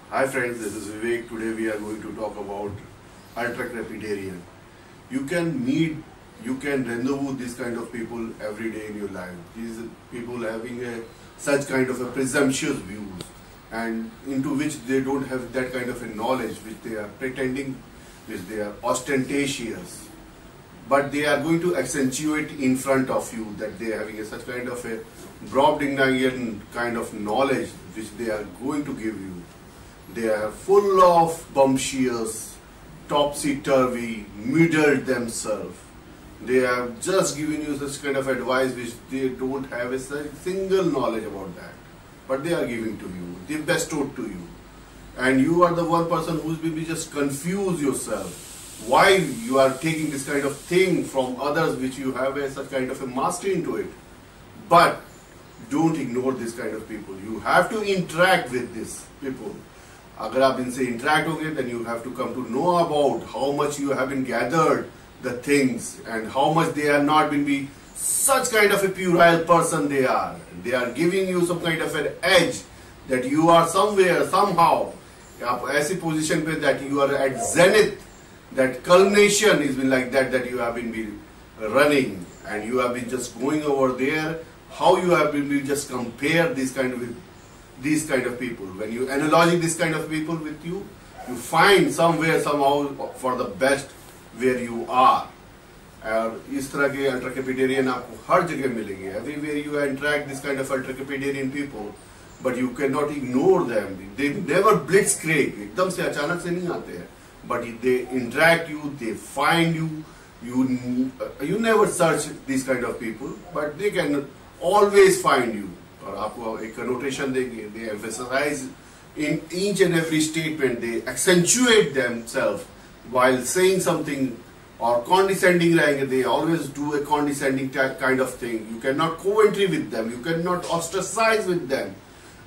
Hi friends, this is Vivek. Today we are going to talk about ultra crepidarian. You can rendezvous this kind of people every day in your life. These people having such kind of a presumptuous views and into which they don't have that kind of a knowledge, which they are pretending, which they are ostentatious. But they are going to accentuate in front of you that they are having such kind of a Brobdingnagian kind of knowledge which they are going to give you. They are full of bumptious, topsy-turvy, muddled themselves. They are just giving you such kind of advice which they don't have a single knowledge about that. But they are giving to you, they bestowed to you. And you are the one person who will be just confuse yourself. Why you are taking this kind of thing from others which you have such kind of a mastery into it. But don't ignore this kind of people. You have to interact with these people. अगर आप इनसे interact होगे, then you have to come to know about how much you have been gathered the things and how much they are not been be such kind of a puerile person they are. They are giving you some kind of an edge that you are somewhere, somehow, आप ऐसी position पे that you are at zenith, that culmination is been like that you have been running and you have been just going over there. How you have been just compare this kind of people. When you analogize this kind of people with you find somewhere, somehow for the best where you are. और इस तरह के ultra crepidarian आपको हर जगह मिलेंगे. Everywhere you interact this kind of ultra crepidarian people, but you cannot ignore them. They never blitzkrieg. एकदम से अचानक से नहीं आते हैं. But they interact you, they find you. You never search these kind of people, but they can always find you. और आपको एक connotation देंगे. They emphasize in each and every statement. They accentuate themselves while saying something or condescending रहेंगे. They always do a condescending kind of thing. You cannot co-entry with them. You cannot ostracize with them.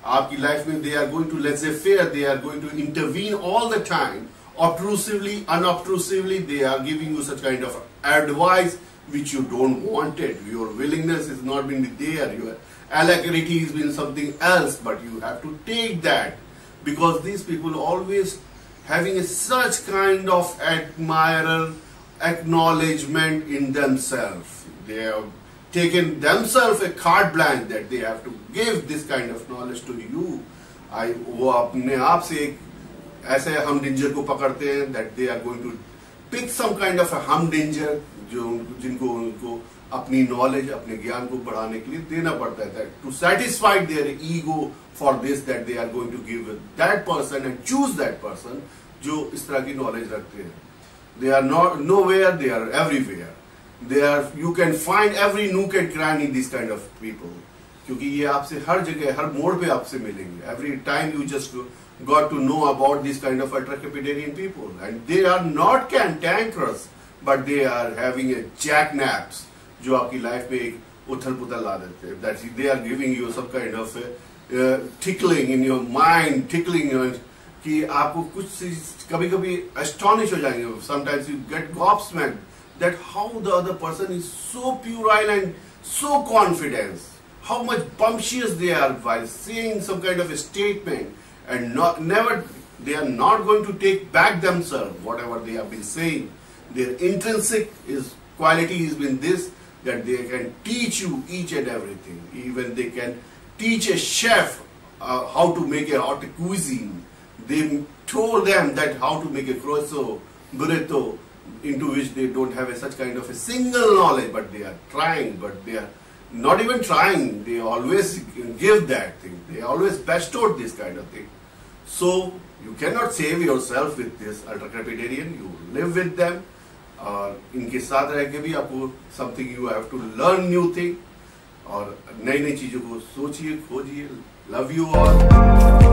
आपकी life में they are going to laissez-faire. They are going to intervene all the time. Obtrusively, unobtrusively, they are giving you such kind of advice which you don't want it. Your willingness has not been there. Your alacrity has been something else, but you have to take that because these people always having such kind of admirer acknowledgement in themselves. They have taken themselves a carte blanche that they have to give this kind of knowledge to you. वो अपने आप से ऐसे humdinger को पकड़ते हैं that they are going to pick some kind of a humdinger जिनको उनको अपनी knowledge, अपने ज्ञान को बढ़ाने के लिए देना पड़ता है. To satisfy their ego for this, that they are going to give that person and choose that person जो इस तरह की knowledge रखते हैं. They are not nowhere, they are everywhere. You can find every nook and cranny these kind of people. क्योंकि ये आपसे हर जगह, हर मोड़ पे आपसे मिलेंगे. Every time you just got to know about this kind of ultra crepidarian people, and they are not cantankerous, but they are having a jackknaps जो आपकी लाइफ में एक उथल-पुथल ला देते हैं. That they are giving you some kind of tickling in your mind, tickling कि आपको कुछ कभी-कभी astonish हो जाएंगे. Sometimes you get gobsmacked that how the other person is so puerile and so confident. How much bumptious they are while saying some kind of a statement, and they are not going to take back themselves whatever they have been saying. Their intrinsic quality has been this, that they can teach you each and everything. Even they can teach a chef how to make a hot cuisine. They told them that how to make a croissant, burrito, into which they don't have such kind of a single knowledge, but they are trying, but they are not even trying. They always give that thing. They always bestowed this kind of thing. So you cannot save yourself with this ultra crepidarian. You live with them. और इनके साथ रह के भी आपको something you have to learn new thing और नई नई चीजों को सोचिए, खोजिए. Love you all.